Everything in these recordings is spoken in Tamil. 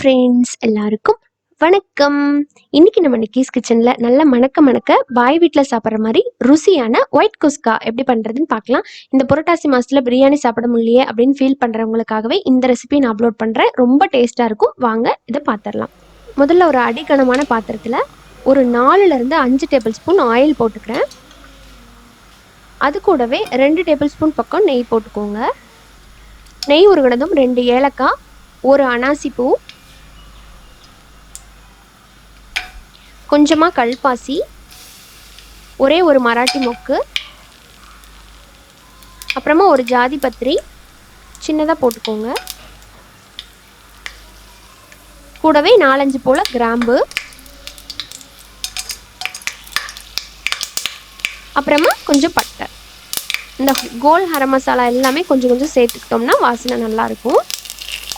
ஃப்ரெண்ட்ஸ் எல்லாருக்கும் வணக்கம். இன்னைக்கு நம்ம நிக்கிஸ் கிச்சன்ல நல்ல மணக்க மணக்க பாய் வீட்டில் சாப்பிட்ற மாதிரி ருசியான ஒயிட் குஸ்கா எப்படி பண்றதுன்னு பார்க்கலாம். இந்த புரட்டாசி மாசத்துல பிரியாணி சாப்பிட முடியலையே அப்படின்னு ஃபீல் பண்றவங்களுக்காகவே இந்த ரெசிபி நான் அப்லோட் பண்றேன். ரொம்ப டேஸ்டா இருக்கும். வாங்க இதை பார்த்துடலாம். முதல்ல ஒரு அடிக்கனமான பாத்திரத்துல ஒரு 4-5 டேபிள் ஸ்பூன் ஆயில் போட்டுக்கிறேன். அது கூடவே 2 டேபிள் ஸ்பூன் பக்கம் நெய் போட்டுக்கோங்க. நெய் உருகினதும் 2 ஏலக்காய், ஒரு அனாசி பூ, கொஞ்சமாக கல்பாசி, ஒரே ஒரு மராட்டி மொக்கு, அப்புறமா ஒரு ஜாதி பத்திரி சின்னதாக போட்டுக்கோங்க. கூடவே 4-5 போல் கிராம்பு, அப்புறமா கொஞ்சம் பட்டை. இந்த கோல் கரம் மசாலா எல்லாமே கொஞ்சம் கொஞ்சம் சேர்த்துக்கிட்டோம்னா வாசனை நல்லாயிருக்கும்.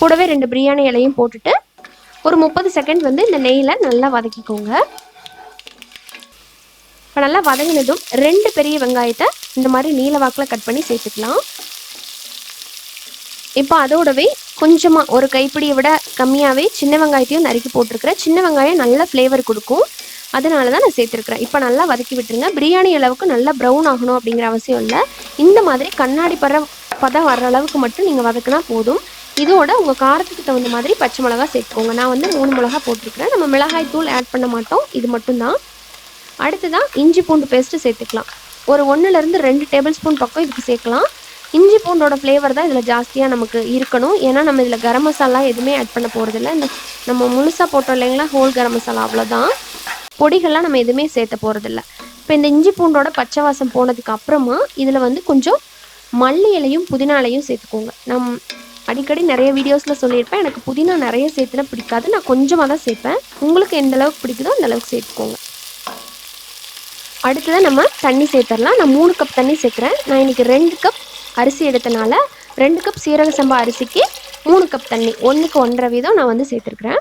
கூடவே 2 பிரியாணி இலையும் போட்டுட்டு ஒரு 30 செகண்ட் இந்த நெய்யில் நல்லா வதக்கிக்கோங்க. இப்போ நல்லா வதங்கினதும் 2 பெரிய வெங்காயத்தை இந்த மாதிரி நீல வாக்கில் கட் பண்ணி சேர்த்துக்கலாம். இப்போ அதோடவே கொஞ்சமாக ஒரு கைப்பிடியை விட கம்மியாகவே சின்ன வெங்காயத்தையும் நறுக்கி போட்டிருக்கிறேன். சின்ன வெங்காயம் நல்ல ஃப்ளேவர் கொடுக்கும், அதனால தான் நான் சேர்த்துருக்குறேன். இப்போ நல்லா வதக்கி விட்டுருங்க. பிரியாணி அளவுக்கு நல்லா ப்ரௌன் ஆகணும் அப்படிங்கிற அவசியம் இல்லை. இந்த மாதிரி கண்ணாடி பதம் வர்ற அளவுக்கு மட்டும் நீங்கள் வதக்கினா போதும். இதோட உங்கள் காரத்துக்கு தகுந்த மாதிரி பச்சை மிளகா சேர்த்துக்கோங்க. நான் 3 மிளகா போட்டிருக்கிறேன். நம்ம மிளகாய் தூள் ஆட் பண்ண மாட்டோம், இது மட்டும்தான். அடுத்துதான் இஞ்சி பூண்டு பேஸ்ட்டு சேர்த்துக்கலாம். ஒரு 1-2 டேபிள் ஸ்பூன் பக்கம் இதுக்கு சேர்க்கலாம். இஞ்சி பூண்டோட ஃப்ளேவர் தான் இதில் ஜாஸ்தியாக நமக்கு இருக்கணும். ஏன்னா நம்ம இதில் கரம் மசாலா எதுவுமே ஆட் பண்ண போகிறதில்ல. இந்த நம்ம முழுசாக போட்டோம் இல்லைங்களா, ஹோல் கரம் மசாலா, அவ்வளோதான். பொடிகள்லாம் நம்ம எதுவுமே சேர்த்த போகிறதில்ல. இப்போ இந்த இஞ்சி பூண்டோட பச்சை வாசம் போனதுக்கு அப்புறமா இதில் கொஞ்சம் மல்லி இலையும் புதினா இலையும் சேர்த்துக்கோங்க. அடிக்கடி நிறைய வீடியோஸில் சொல்லியிருப்பேன், எனக்கு புதினா நிறைய சேர்த்துனா பிடிக்காது, நான் கொஞ்சமாக தான் சேர்ப்பேன். உங்களுக்கு எந்த அளவுக்கு பிடிக்குதோ அந்த அளவுக்கு சேர்த்துக்கோங்க. அடுத்ததான் நம்ம தண்ணி சேர்த்துடலாம். நான் 3 கப் தண்ணி சேர்க்குறேன். நான் இன்றைக்கி 2 கப் அரிசி எடுத்தனால 2 கப் சீரக சம்பா அரிசிக்கு 3 கப் தண்ணி, 1க்கு 1.5 வீதம் நான் சேர்த்துருக்குறேன்.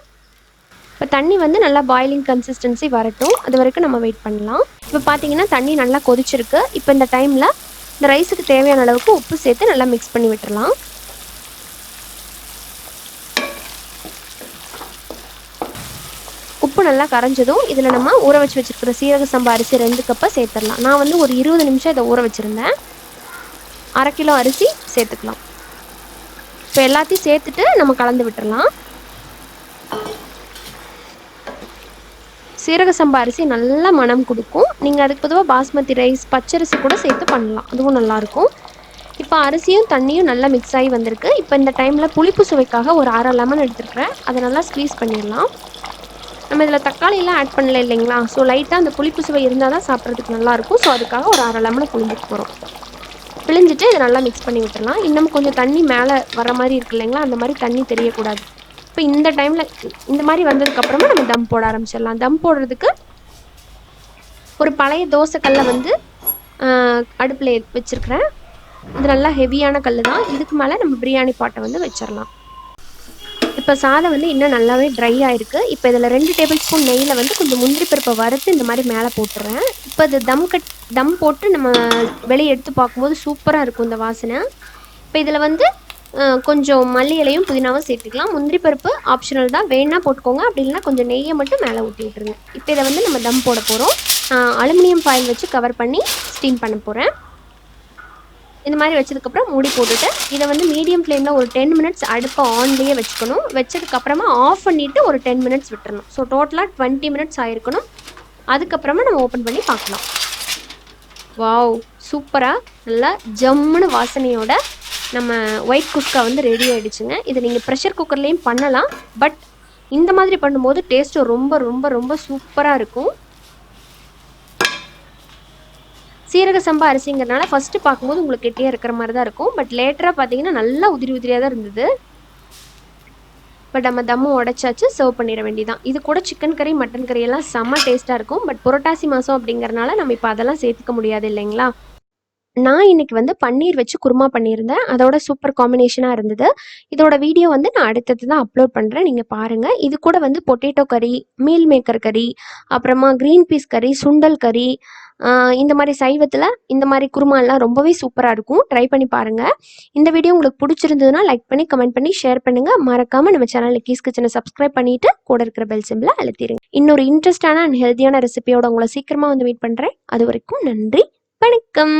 இப்போ தண்ணி நல்லா பாயிலிங் கன்சிஸ்டன்சி வரட்டும், அது வரைக்கும் நம்ம வெயிட் பண்ணலாம். இப்போ பார்த்தீங்கன்னா தண்ணி நல்லா கொதிச்சிருக்கு. இப்போ இந்த டைமில் இந்த ரைஸுக்கு தேவையான அளவுக்கு உப்பு சேர்த்து நல்லா மிக்ஸ் பண்ணி விட்டுடலாம். உப்பு நல்லா கரைஞ்சதும் இதில் நம்ம ஊற வச்சுருக்கிற சீரக சம்பா அரிசி 2 கப்பை சேர்த்துடலாம். நான் ஒரு 20 நிமிஷம் இதை ஊற வச்சுருந்தேன். 1/2 கிலோ அரிசி சேர்த்துக்கலாம். இப்போ எல்லாத்தையும் சேர்த்துட்டு நம்ம கலந்து விட்டுடலாம். சீரக சம்பா அரிசி நல்லா மனம் கொடுக்கும். நீங்கள் அதுக்கு பொதுவாக பாஸ்மதி ரைஸ், பச்சரிசி கூட சேர்த்து பண்ணலாம், அதுவும் நல்லாயிருக்கும். இப்போ அரிசியும் தண்ணியும் நல்லா மிக்ஸ் ஆகி வந்திருக்கு. இப்போ இந்த டைமில் புளிப்பு சுவைக்காக ஒரு 1/2 லெமன் எடுத்துருக்கிறேன். அதை நல்லா ஸ்க்வீஸ் பண்ணிடலாம். நம்ம இதில் தக்காளியெல்லாம் ஆட் பண்ணல இல்லைங்களா, ஸோ லைட்டாக அந்த புளிப்பு சுவை இருந்தால் தான் சாப்பிட்றதுக்கு நல்லாயிருக்கும். ஸோ அதுக்காக ஒரு 1/2 லெமனை புளிஞ்சிட்டு போகிறோம். பிழிஞ்சிட்டு இதை நல்லா மிக்ஸ் பண்ணி விட்டுடலாம். இன்னும் கொஞ்சம் தண்ணி மேலே வர மாதிரி இருக்குது இல்லைங்களா, அந்த மாதிரி தண்ணி தெரியக்கூடாது. இப்போ இந்த டைமில் இந்த மாதிரி வந்ததுக்கப்புறமா நம்ம தம் போட ஆரம்பிச்சிடலாம். தம் போடுறதுக்கு ஒரு பழைய தோசைக்கல்லை அடுப்பில் வச்சுருக்கிறேன். இது நல்லா ஹெவியான கல் தான். இதுக்கு மேலே நம்ம பிரியாணி பாட்டை வச்சிடலாம். இப்போ சாதம் இன்னும் நல்லாவே ட்ரை ஆகிருக்கு. இப்போ இதில் 2 டேபிள் ஸ்பூன் நெய்யில் கொஞ்சம் முந்திரி பருப்பை வறுத்து இந்த மாதிரி மேலே போட்டுடுறேன். இப்போ இது தம் போட்டு நம்ம வெளியே எடுத்து பார்க்கும்போது சூப்பராக இருக்கும் இந்த வாசனை. இப்போ இதில் கொஞ்சம் மல்லி இலையும் புதினாவும் சேர்த்துக்கலாம். முந்திரி பருப்பு ஆப்ஷனல் தான், வேணால் போட்டுக்கோங்க, அப்படி இல்லைனா கொஞ்சம் நெய்யை மட்டும் மேலே ஊற்றி விட்டுருங்க. இப்போ இதை நம்ம தம் போட போகிறோம். அலுமினியம் ஃபாயில் வச்சு கவர் பண்ணி ஸ்டீம் பண்ண போகிறேன். இந்த மாதிரி வச்சதுக்கப்புறம் மூடி போட்டுட்டு இதை மீடியம் ஃப்ளேமில் ஒரு 10 மினிட்ஸ் அடுப்பை ஆன்லேயே வச்சுக்கணும். வச்சதுக்கப்புறமா ஆஃப் பண்ணிவிட்டு ஒரு 10 மினிட்ஸ் விட்டுறணும். ஸோ டோட்டலாக 20 மினிட்ஸ் ஆகிருக்கணும். அதுக்கப்புறமா நம்ம ஓப்பன் பண்ணி பார்க்கலாம். வாவ், சூப்பராக நல்லா ஜம்முன்னு வாசனையோட நம்ம ஒயிட் குஸ்கா ரெடி ஆகிடுச்சுங்க. இதை நீங்கள் ப்ரெஷர் குக்கர்லேயும் பண்ணலாம், பட் இந்த மாதிரி பண்ணும்போது டேஸ்ட்டு ரொம்ப ரொம்ப ரொம்ப சூப்பராக இருக்கும். சீரக சம்பா அரிசிங்கிறனால ஃபஸ்ட்டு பார்க்கும்போது உங்களுக்கு கெட்டியாக இருக்கிற மாதிரி தான் இருக்கும், பட் லேட்டராக பார்த்தீங்கன்னா நல்லா உதிரியாக தான் இருந்தது. பட் நம்ம தம்மும் உடைச்சாச்சு, சர்வ் பண்ணிட வேண்டியதான். இது கூட சிக்கன் கறி, மட்டன் கறி எல்லாம் செம்ம டேஸ்ட்டாக இருக்கும். பட் புரட்டாசி மாதம் அப்படிங்கிறனால நம்ம இப்போ அதெல்லாம் சேர்த்துக்க முடியாது இல்லைங்களா. நான் இன்னைக்கு வந்து பன்னீர் வச்சு குருமா பண்ணியிருந்தேன். அதோட சூப்பர் காம்பினேஷனா இருந்தது. இதோட வீடியோ வந்து நான் அடுத்தது தான் அப்லோட் பண்றேன். நீங்க பாருங்க. இது கூட வந்து பொட்டேட்டோ கறி, மீல் மேக்கர் கறி, அப்புறமா கிரீன் பீஸ் கறி, சுண்டல் கறி, இந்த மாரி சைவத்துல இந்த மாரி குருமாலாம் ரொம்பவே சூப்பரா இருக்கும். ட்ரை பண்ணி பாருங்க. இந்த வீடியோ உங்களுக்கு புடிச்சிருந்ததுன்னா லைக் பண்ணி, கமெண்ட் பண்ணி, ஷேர் பண்ணுங்க. மறக்காம நம்ம சேனல் நிக்கிஸ் கிச்சனை சப்ஸ்கிரைப் பண்ணிட்டு கூட இருக்கிற பெல் சிம்பல அழுத்திருங்க. இன்னொரு இன்ட்ரெஸ்டான அண்ட் ஹெல்தியான ரெசிபியோட உங்களை சீக்கிரமா வந்து மீட் பண்றேன். அது வரைக்கும் நன்றி. வணக்கம்.